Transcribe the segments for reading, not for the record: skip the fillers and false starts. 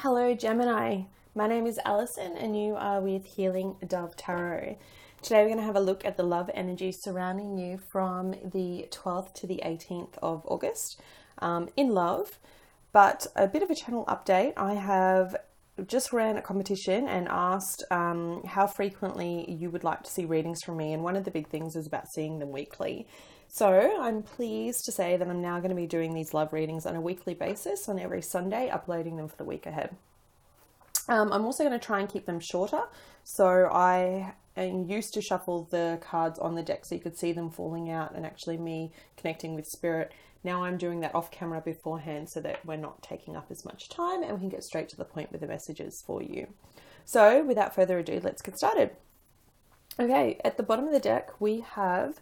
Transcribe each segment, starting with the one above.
Hello Gemini, my name is Alison and you are with Healing Dove Tarot. Today we're going to have a look at the love energy surrounding you from the 12th to the 18th of August in love. But a bit of a channel update. I have just ran a competition and asked how frequently you would like to see readings from me, and one of the big things is about seeing them weekly. So I'm pleased to say that I'm now going to be doing these love readings on a weekly basis on every Sunday, uploading them for the week ahead. I'm also going to try and keep them shorter. So I used to shuffle the cards on the deck so you could see them falling out and actually me connecting with spirit. Now I'm doing that off camera beforehand so that we're not taking up as much time and we can get straight to the point with the messages for you. So without further ado, let's get started. Okay, at the bottom of the deck, we have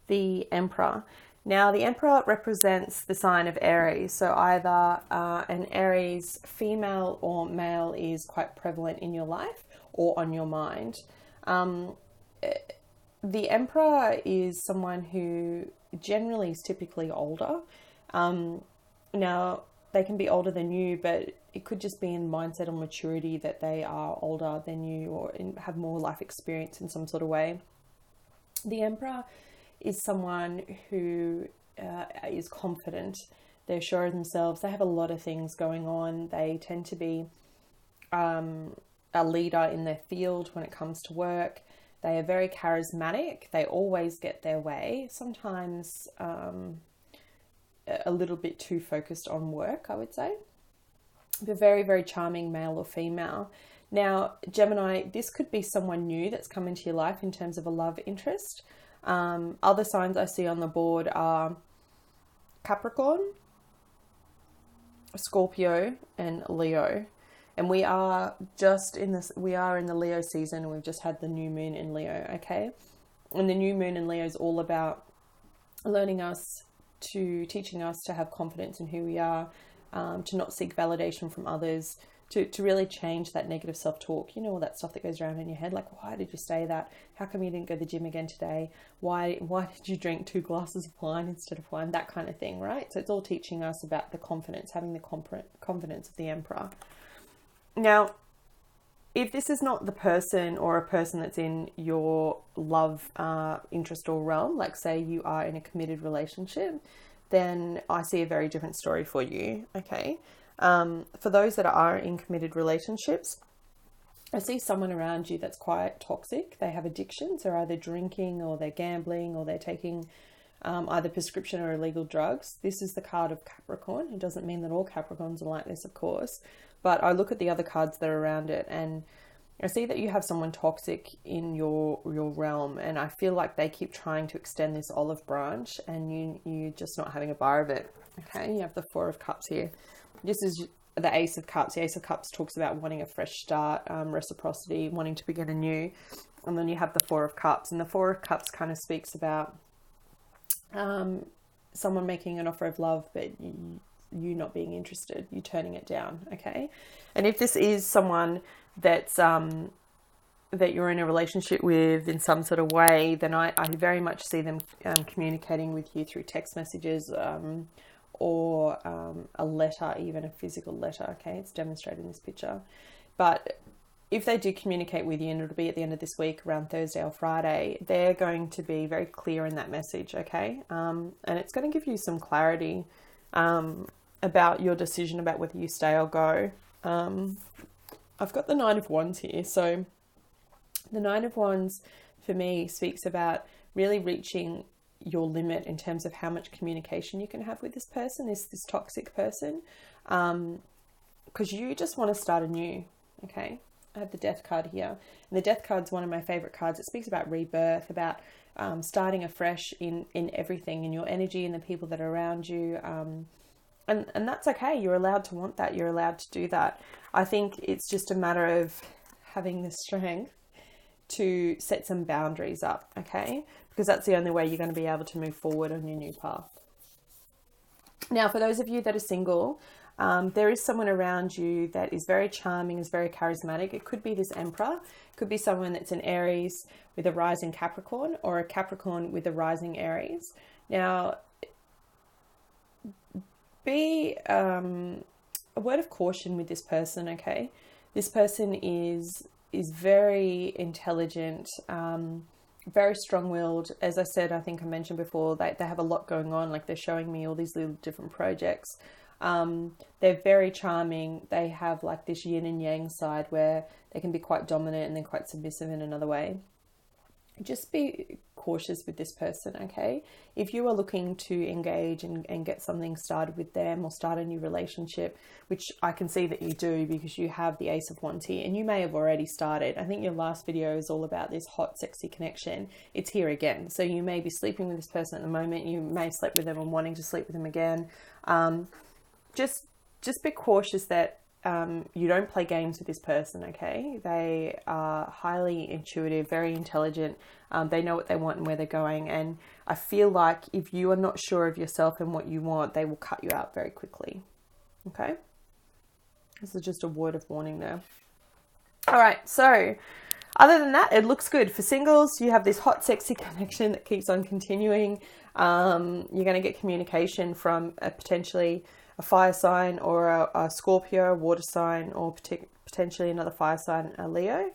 the Emperor. Now, the Emperor represents the sign of Aries. So either an Aries female or male is quite prevalent in your life or on your mind. The Emperor is someone who generally is typically older. Now, they can be older than you, but it could just be in mindset or maturity that they are older than you or have more life experience in some sort of way. The Emperor is someone who is confident. They're sure of themselves. They have a lot of things going on. They tend to be a leader in their field when it comes to work. They are very charismatic. They always get their way. Sometimes a little bit too focused on work, I would say. But very, very charming, male or female. Now, Gemini, this could be someone new that's come into your life in terms of a love interest. Other signs I see on the board are Capricorn, Scorpio, and Leo. And we are in the Leo season, and we've just had the new moon in Leo, okay? And the new moon in Leo is all about teaching us to have confidence in who we are, to not seek validation from others, to really change that negative self-talk. You know, all that stuff that goes around in your head, like, why did you say that? How come you didn't go to the gym again today? Why did you drink 2 glasses of wine instead of one? That kind of thing, right? So it's all teaching us about the confidence, having the confidence of the Emperor. Now, if this is not the person or a person that's in your love interest or realm, like say you are in a committed relationship, then I see a very different story for you, okay? For those that are in committed relationships, I see someone around you that's quite toxic. They have addictions. They're either drinking or they're gambling or they're taking either prescription or illegal drugs. This is the card of Capricorn. It doesn't mean that all Capricorns are like this, of course, but I look at the other cards that are around it and I see that you have someone toxic in your realm, and I feel like they keep trying to extend this olive branch and you're just not having a bar of it. Okay, you have the 4 of Cups here. This is the Ace of Cups. The Ace of Cups talks about wanting a fresh start, reciprocity, wanting to begin anew. And then you have the 4 of Cups. And the 4 of Cups kind of speaks about someone making an offer of love, but you not being interested, you turning it down, okay? And if this is someone that's that you're in a relationship with in some sort of way, then I very much see them communicating with you through text messages, or a letter, even a physical letter, okay? It's demonstrated in this picture. But if they do communicate with you, and it'll be at the end of this week, around Thursday or Friday, they're going to be very clear in that message, okay? And it's going to give you some clarity about your decision about whether you stay or go. I've got the 9 of Wands here. So the 9 of Wands for me speaks about really reaching your limit in terms of how much communication you can have with this person, this toxic person, because you just want to start anew, okay? I have the Death card here, and the Death card's one of my favorite cards. It speaks about rebirth, about starting afresh in everything, in your energy and the people that are around you, and that's okay. You're allowed to want that. You're allowed to do that. I think it's just a matter of having the strength to set some boundaries up, okay? Because that's the only way you're going to be able to move forward on your new path. Now, for those of you that are single, there is someone around you that is very charming, is very charismatic. It could be this Emperor. It could be someone that's an Aries with a rising Capricorn, or a Capricorn with a rising Aries. Now, be word of caution with this person, okay? This person is very intelligent, very strong-willed. As I said, I think I mentioned before, they have a lot going on. Like, they're showing me all these little different projects. They're very charming. They have like this yin and yang side where they can be quite dominant and then quite submissive in another way. Just be cautious with this person, okay? If you are looking to engage and get something started with them or start a new relationship, which I can see that you do because you have the Ace of Wands here, and you may have already started. I think your last video is all about this hot, sexy connection. It's here again. So you may be sleeping with this person at the moment. You may sleep with them and wanting to sleep with them again. Just be cautious that you don't play games with this person, okay? They are highly intuitive, very intelligent. They know what they want and where they're going. And I feel like if you are not sure of yourself and what you want, they will cut you out very quickly, okay? This is just a word of warning there. All right, so other than that, it looks good. For singles, you have this hot, sexy connection that keeps on continuing. You're going to get communication from potentially a fire sign or a Scorpio, a water sign, or potentially another fire sign, a Leo.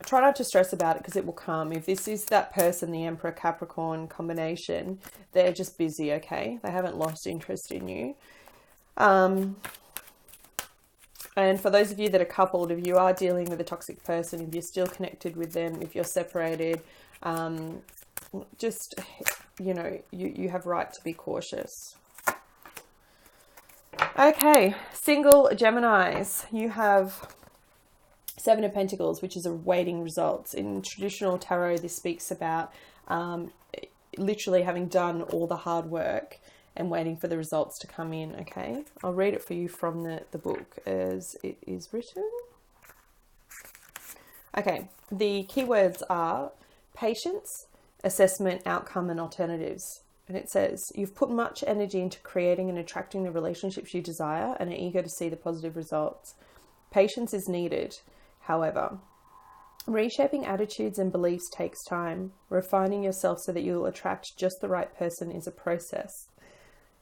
Try not to stress about it because it will come. If this is that person, the Emperor Capricorn combination, they're just busy, okay? They haven't lost interest in you. And for those of you that are coupled, if you are dealing with a toxic person, if you're still connected with them, if you're separated, just, you know, you have right to be cautious. Okay, single Geminis, you have Seven of Pentacles, which is awaiting results. In traditional tarot, this speaks about literally having done all the hard work and waiting for the results to come in, okay? I'll read it for you from the book as it is written. Okay, the keywords are patience, assessment, outcome, and alternatives. And it says, you've put much energy into creating and attracting the relationships you desire and are eager to see the positive results. Patience is needed, however. Reshaping attitudes and beliefs takes time. Refining yourself so that you'll attract just the right person is a process.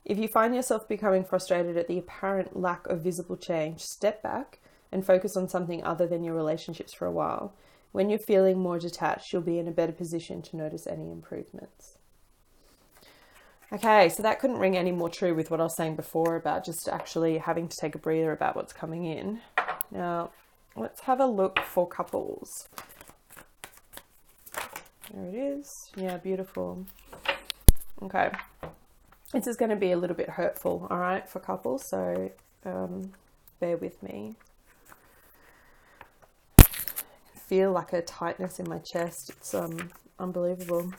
If you find yourself becoming frustrated at the apparent lack of visible change, step back and focus on something other than your relationships for a while. When you're feeling more detached, you'll be in a better position to notice any improvements. Okay, so that couldn't ring any more true with what I was saying before about just actually having to take a breather about what's coming in. Now, let's have a look for couples. There it is. Yeah, beautiful. Okay. This is going to be a little bit hurtful, all right, for couples, so bear with me. I feel like a tightness in my chest. It's unbelievable.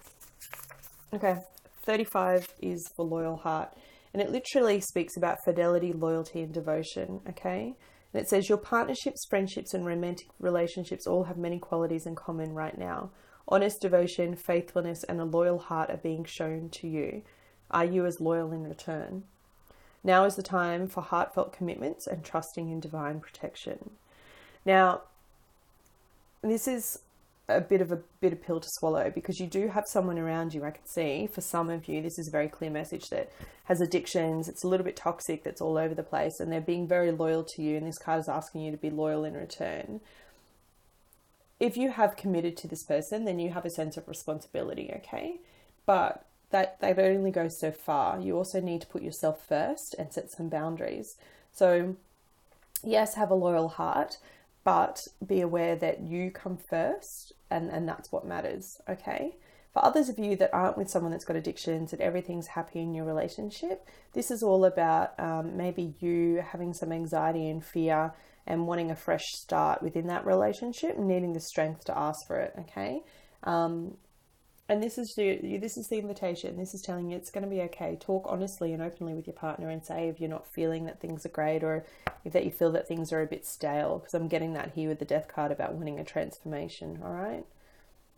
Okay. 35 is for loyal heart, and it literally speaks about fidelity, loyalty, and devotion, okay? And it says your partnerships, friendships, and romantic relationships all have many qualities in common right now. Honest devotion, faithfulness, and a loyal heart are being shown to you. Are you as loyal in return? Now is the time for heartfelt commitments and trusting in divine protection. Now, this is a bit of pill to swallow because you do have someone around you. I can see for some of you, this is a very clear message that has addictions. It's a little bit toxic, that's all over the place, and they're being very loyal to you. And this card is asking you to be loyal in return. If you have committed to this person, then you have a sense of responsibility, okay? But that only goes so far. You also need to put yourself first and set some boundaries. So yes, have a loyal heart, but be aware that you come first and that's what matters, okay? For others of you that aren't with someone that's got addictions and everything's happy in your relationship, this is all about maybe you having some anxiety and fear and wanting a fresh start within that relationship and needing the strength to ask for it, okay? And this is the invitation. This is telling you it's going to be okay. Talk honestly and openly with your partner and say if you're not feeling that things are great or if that you feel that things are a bit stale, because I'm getting that here with the Death card about wanting a transformation, all right?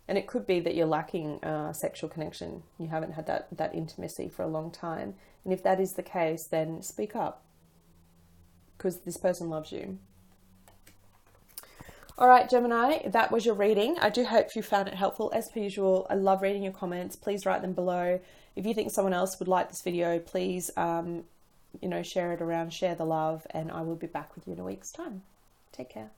And it could be that you're lacking sexual connection. You haven't had that intimacy for a long time. And if that is the case, then speak up because this person loves you. All right, Gemini, that was your reading. I do hope you found it helpful. As per usual, I love reading your comments. Please write them below. If you think someone else would like this video, please share it around, share the love, and I will be back with you in a week's time. Take care.